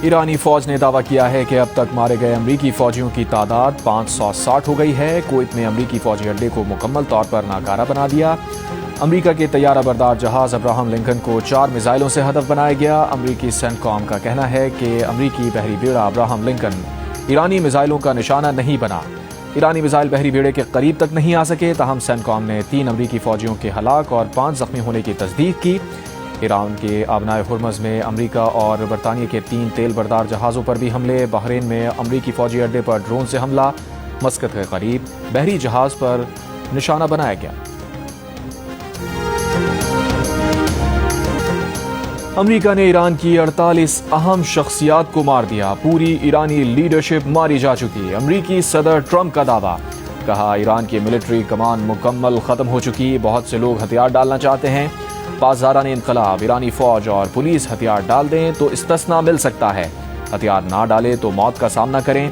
ایرانی فوج نے دعویٰ کیا ہے کہ اب تک مارے گئے امریکی فوجیوں کی تعداد 560 ہو گئی ہے۔ کویت میں امریکی فوجی اڈے کو مکمل طور پر ناکارہ بنا دیا۔ امریکہ کے طیارہ بردار جہاز ابراہم لنکن کو 4 میزائلوں سے ہدف بنایا گیا۔ امریکی سینٹ کام کا کہنا ہے کہ امریکی بحری بیڑا ابراہم لنکن ایرانی میزائلوں کا نشانہ نہیں بنا۔ ایرانی میزائل بحری بیڑے کے قریب تک نہیں آ سکے، تاہم سینٹ کام نے 3 امریکی فوجیوں کے ہلاک اور 5 زخمی ہونے کی تصدیق کی۔ ایران کے آبنائے ہرمز میں امریکہ اور برطانیہ کے 3 تیل بردار جہازوں پر بھی حملے۔ بحرین میں امریکی فوجی اڈے پر ڈرون سے حملہ۔ مسقط کے قریب بحری جہاز پر نشانہ بنایا گیا۔ امریکہ نے ایران کی 48 اہم شخصیات کو مار دیا۔ پوری ایرانی لیڈرشپ ماری جا چکی۔ امریکی صدر ٹرمپ کا دعویٰ، کہا ایران کی ملٹری کمان مکمل ختم ہو چکی، بہت سے لوگ ہتھیار ڈالنا چاہتے ہیں۔ پاسداران انقلاب، ایرانی فوج اور پولیس ہتھیار ڈال دیں تو استثناء مل سکتا ہے، ہتھیار نہ ڈالے تو موت کا سامنا کریں۔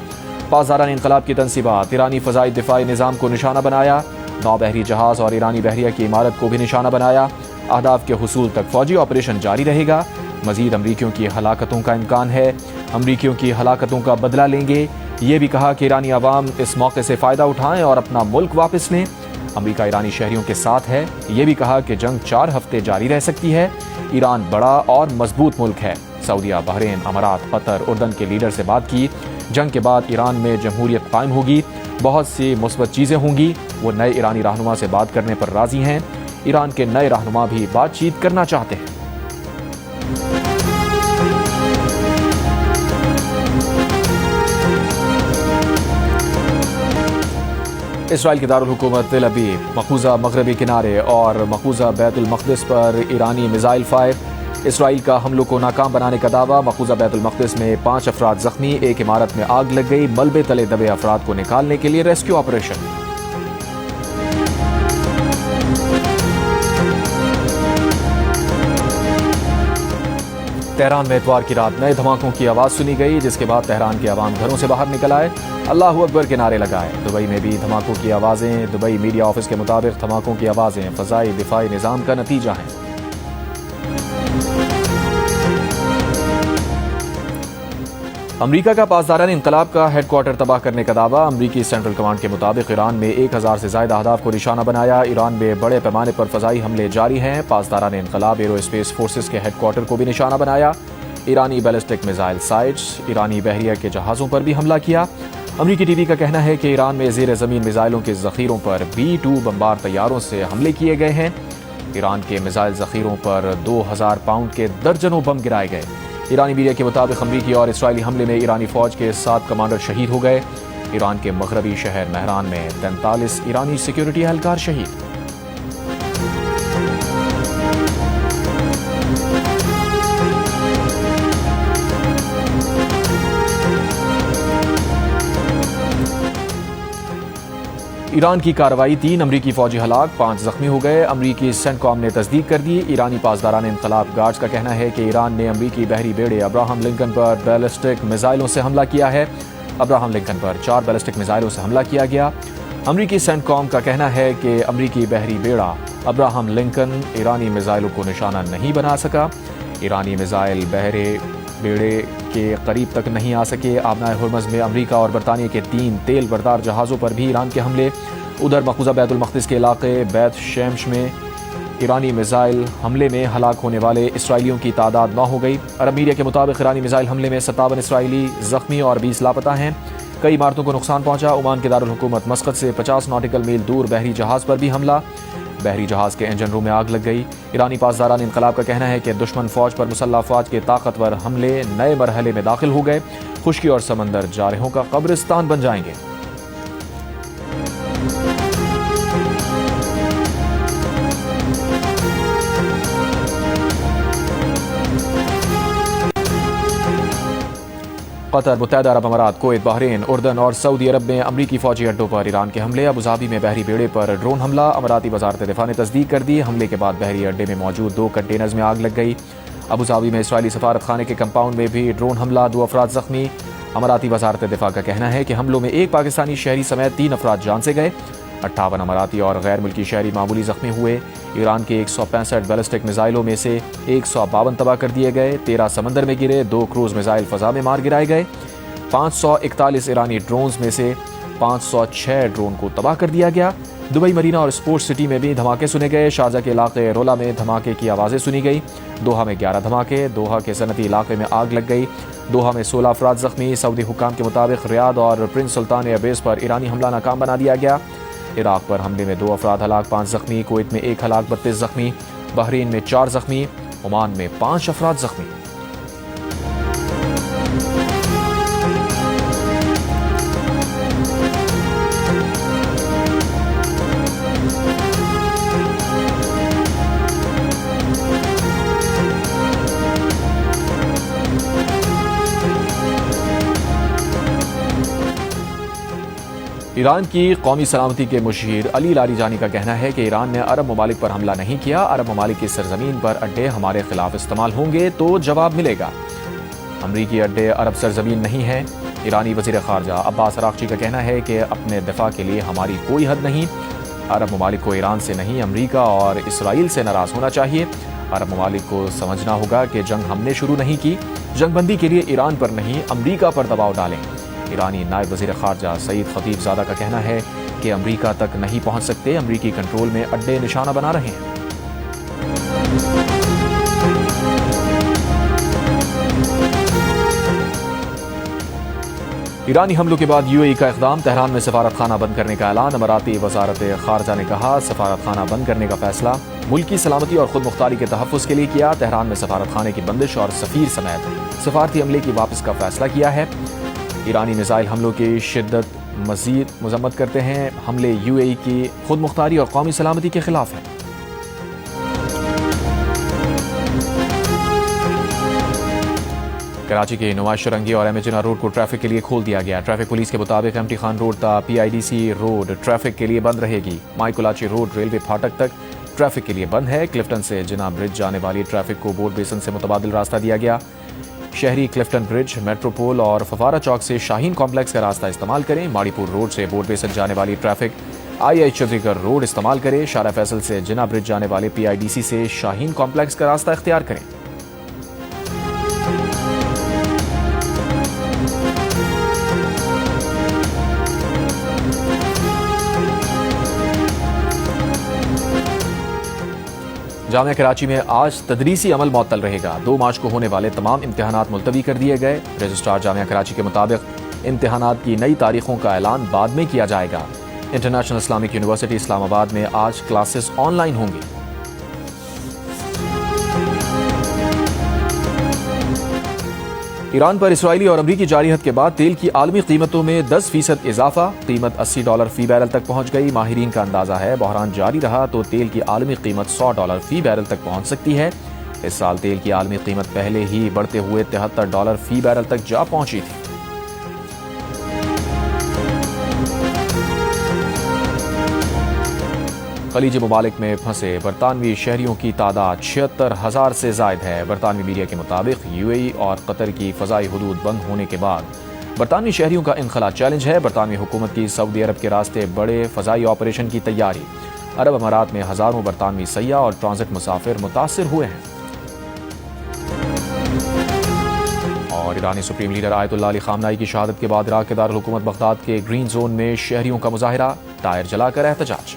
پاسداران انقلاب کی تنصیبات، ایرانی فضائی دفاعی نظام کو نشانہ بنایا۔ 9 بحری جہاز اور ایرانی بحریہ کی عمارت کو بھی نشانہ بنایا۔ اہداف کے حصول تک فوجی آپریشن جاری رہے گا۔ مزید امریکیوں کی ہلاکتوں کا امکان ہے۔ امریکیوں کی ہلاکتوں کا بدلہ لیں گے۔ یہ بھی کہا کہ ایرانی عوام اس موقع سے فائدہ اٹھائیں اور اپنا ملک واپس لیں۔ امریکہ ایرانی شہریوں کے ساتھ ہے۔ یہ بھی کہا کہ جنگ 4 ہفتے جاری رہ سکتی ہے۔ ایران بڑا اور مضبوط ملک ہے۔ سعودیہ، بحرین، امارات، قطر، اردن کے لیڈر سے بات کی۔ جنگ کے بعد ایران میں جمہوریت قائم ہوگی، بہت سی مثبت چیزیں ہوں گی۔ وہ نئے ایرانی رہنما سے بات کرنے پر راضی ہیں۔ ایران کے نئے رہنما بھی بات چیت کرنا چاہتے ہیں۔ اسرائیل کے دارالحکومت تل ابیب، مقبوضہ مغربی کنارے اور مقبوضہ بیت المقدس پر ایرانی میزائل فائر۔ اسرائیل کا حملوں کو ناکام بنانے کا دعویٰ۔ مقبوضہ بیت المقدس میں 5 افراد زخمی، ایک عمارت میں آگ لگ گئی۔ ملبے تلے دبے افراد کو نکالنے کے لیے ریسکیو آپریشن۔ تہران میں اتوار کی رات نئے دھماکوں کی آواز سنی گئی، جس کے بعد تہران کے عوام گھروں سے باہر نکل آئے، اللہ اکبر کے نعرے لگائے۔ دبئی میں بھی دھماکوں کی آوازیں۔ دبئی میڈیا آفس کے مطابق دھماکوں کی آوازیں فضائی دفاعی نظام کا نتیجہ ہیں۔ امریکہ کا پاسداران انقلاب کا ہیڈ کوارٹر تباہ کرنے کا دعویٰ۔ امریکی سینٹرل کمانڈ کے مطابق ایران میں 1000 سے زائد اہداف کو نشانہ بنایا۔ ایران میں بڑے پیمانے پر فضائی حملے جاری ہیں۔ پاسداران انقلاب ایرو اسپیس فورسز کے ہیڈ کوارٹر کو بھی نشانہ بنایا۔ ایرانی بیلسٹک میزائل سائٹس، ایرانی بحریہ کے جہازوں پر بھی حملہ کیا۔ امریکی ٹی وی کا کہنا ہے کہ ایران میں زیر زمین میزائلوں کے ذخیروں پر B-2 بمبار طیاروں سے حملے کیے گئے ہیں۔ ایران کے میزائل ذخیروں پر 2000 پاؤنڈ کے درجنوں بم گرائے گئے۔ ایرانی میڈیا کے مطابق امریکی اور اسرائیلی حملے میں ایرانی فوج کے 7 کمانڈر شہید ہو گئے۔ ایران کے مغربی شہر مہران میں 43 ایرانی سیکیورٹی اہلکار شہید۔ ایران کی کارروائی، 3 امریکی فوجی ہلاک، 5 زخمی ہو گئے۔ امریکی سینٹ کام نے تصدیق کر دی۔ ایرانی پاسداران انقلاب گارڈز کا کہنا ہے کہ ایران نے امریکی بحری بیڑے ابراہم لنکن پر بیلسٹک میزائلوں سے حملہ کیا ہے۔ ابراہم لنکن پر 4 بیلسٹک میزائلوں سے حملہ کیا گیا۔ امریکی سینٹ کام کا کہنا ہے کہ امریکی بحری بیڑا ابراہم لنکن ایرانی میزائلوں کو نشانہ نہیں بنا سکا۔ ایرانی میزائل بحری بیڑے کے قریب تک نہیں آ سکے۔ آبنائے ہرمز میں امریکہ اور برطانیہ کے 3 تیل بردار جہازوں پر بھی ایران کے حملے۔ ادھر مقبوضہ بیت المقدس کے علاقے بیت شیمش میں ایرانی میزائل حملے میں ہلاک ہونے والے اسرائیلیوں کی تعداد 9 ہو گئی۔ عرب میڈیا کے مطابق ایرانی میزائل حملے میں 57 اسرائیلی زخمی اور 20 لاپتہ ہیں۔ کئی عمارتوں کو نقصان پہنچا۔ عمان کے دارالحکومت مسقط سے 50 ناٹیکل میل دور بحری جہاز پر بھی حملہ۔ بحری جہاز کے انجن روم میں آگ لگ گئی۔ ایرانی پاسداران انقلاب کا کہنا ہے کہ دشمن فوج پر مسلح افواج کے طاقتور حملے نئے مرحلے میں داخل ہو گئے۔ خشکی اور سمندر جارحوں کا قبرستان بن جائیں گے۔ قطر، متحدہ عرب امارات، کویت، بحرین، اردن اور سعودی عرب میں امریکی فوجی اڈوں پر ایران کے حملے۔ ابوظہبی میں بحری بیڑے پر ڈرون حملہ۔ اماراتی وزارت دفاع نے تصدیق کر دی۔ حملے کے بعد بحری اڈے میں موجود 2 کنٹینرز میں آگ لگ گئی۔ ابوظہبی میں اسرائیلی سفارت خانے کے کمپاؤنڈ میں بھی ڈرون حملہ، 2 افراد زخمی۔ اماراتی وزارت دفاع کا کہنا ہے کہ حملوں میں 1 پاکستانی شہری سمیت 3 افراد جان سے گئے۔ 58 اماراتی اور غیر ملکی شہری معمولی زخمی ہوئے۔ ایران کے 165 بیلسٹک میزائلوں میں سے 152 تباہ کر دیے گئے، 13 سمندر میں گرے، 2 کروز میزائل فضا میں مار گرائے گئے۔ 541 ایرانی ڈرونز میں سے 506 ڈرون کو تباہ کر دیا گیا۔ دبئی مرینا اور اسپورٹس سٹی میں بھی دھماکے سنے گئے۔ شارجہ کے علاقے رولا میں دھماکے کی آوازیں سنی گئی۔ دوحہ میں 11 دھماکے، دوحہ کے صنعتی علاقے میں آگ لگ گئی۔ دوحہ میں 16 افراد زخمی۔ سعودی حکام کے مطابق ریاض اور پرنس سلطان ایئر بیس پر ایرانی حملہ ناکام بنا دیا گیا۔ عراق پر حملے میں 2 افراد ہلاک، 5 زخمی۔ کویت میں 1 ہلاک، 32 زخمی۔ بحرین میں 4 زخمی۔ عمان میں 5 افراد زخمی۔ ایران کی قومی سلامتی کے مشیر علی لاریجانی کا کہنا ہے کہ ایران نے عرب ممالک پر حملہ نہیں کیا، عرب ممالک کی سرزمین پر اڈے ہمارے خلاف استعمال ہوں گے تو جواب ملے گا۔ امریکی اڈے عرب سرزمین نہیں ہیں۔ ایرانی وزیر خارجہ عباس اراغچی کا کہنا ہے کہ اپنے دفاع کے لیے ہماری کوئی حد نہیں۔ عرب ممالک کو ایران سے نہیں، امریکہ اور اسرائیل سے ناراض ہونا چاہیے۔ عرب ممالک کو سمجھنا ہوگا کہ جنگ ہم نے شروع نہیں کی، جنگ بندی کے لیے ایران پر نہیں، امریکہ پر دباؤ ڈالیں۔ ایرانی نائب وزیر خارجہ سعید خطیب زادہ کا کہنا ہے کہ امریکہ تک نہیں پہنچ سکتے، امریکی کنٹرول میں اڈے نشانہ بنا رہے ہیں۔ ایرانی حملوں کے بعد UAE کا اقدام، تہران میں سفارت خانہ بند کرنے کا اعلان۔ اماراتی وزارت خارجہ نے کہا سفارت خانہ بند کرنے کا فیصلہ ملکی سلامتی اور خود مختاری کے تحفظ کے لیے کیا۔ تہران میں سفارت خانے کی بندش اور سفیر سمیت سفارتی عملے کی واپس کا فیصلہ کیا ہے۔ ایرانی میزائل حملوں کی شدت مزید مذمت کرتے ہیں۔ حملے UAE کی خود مختاری اور قومی سلامتی کے خلاف ہیں۔ کراچی کے نمائش شرنگی اور ایم روڈ کو ٹریفک کے لیے کھول دیا گیا۔ ٹریفک پولیس کے مطابق امٹی خان روڈ تا PIDC روڈ ٹریفک کے لیے بند رہے گی۔ مائی کولاچی روڈ ریلوے پھاٹک تک ٹریفک کے لیے بند ہے۔ کلفٹن سے جناح برج جانے والی ٹریفک کو بورڈ بیسن سے متبادل راستہ دیا گیا۔ شہری کلفٹن برج، میٹروپول اور فوارہ چوک سے شاہین کمپلیکس کا راستہ استعمال کریں۔ ماڑی پور روڈ سے بورڈ بیسن جانے والی ٹریفک IH چودھری گڑھ روڈ استعمال کریں۔ شارع فیصل سے جناح برج جانے والے PIDC سے شاہین کمپلیکس کا راستہ اختیار کریں۔ جامعہ کراچی میں آج تدریسی عمل معطل رہے گا۔ 2 مارچ کو ہونے والے تمام امتحانات ملتوی کر دیے گئے۔ رجسٹرار جامعہ کراچی کے مطابق امتحانات کی نئی تاریخوں کا اعلان بعد میں کیا جائے گا۔ انٹرنیشنل اسلامک یونیورسٹی اسلام آباد میں آج کلاسز آن لائن ہوں گی۔ ایران پر اسرائیلی اور امریکی جارحیت کے بعد تیل کی عالمی قیمتوں میں 10% اضافہ، قیمت $80 فی بیرل تک پہنچ گئی۔ ماہرین کا اندازہ ہے بحران جاری رہا تو تیل کی عالمی قیمت $100 فی بیرل تک پہنچ سکتی ہے۔ اس سال تیل کی عالمی قیمت پہلے ہی بڑھتے ہوئے $73 فی بیرل تک جا پہنچی تھی۔ خلیجی ممالک میں پھنسے برطانوی شہریوں کی تعداد 76,000 سے زائد ہے۔ برطانوی میڈیا کے مطابق UAE اور قطر کی فضائی حدود بند ہونے کے بعد برطانوی شہریوں کا انخلا چیلنج ہے۔ برطانوی حکومت کی سعودی عرب کے راستے بڑے فضائی آپریشن کی تیاری۔ عرب امارات میں ہزاروں برطانوی سیاح اور ٹرانزٹ مسافر متاثر ہوئے ہیں۔ اور ایرانی سپریم لیڈر آیت اللہ علی خامنائی کی شہادت کے بعد عراق کے دارالحکومت بغداد کے گرین زون میں شہریوں کا مظاہرہ، ٹائر جلا کر احتجاج۔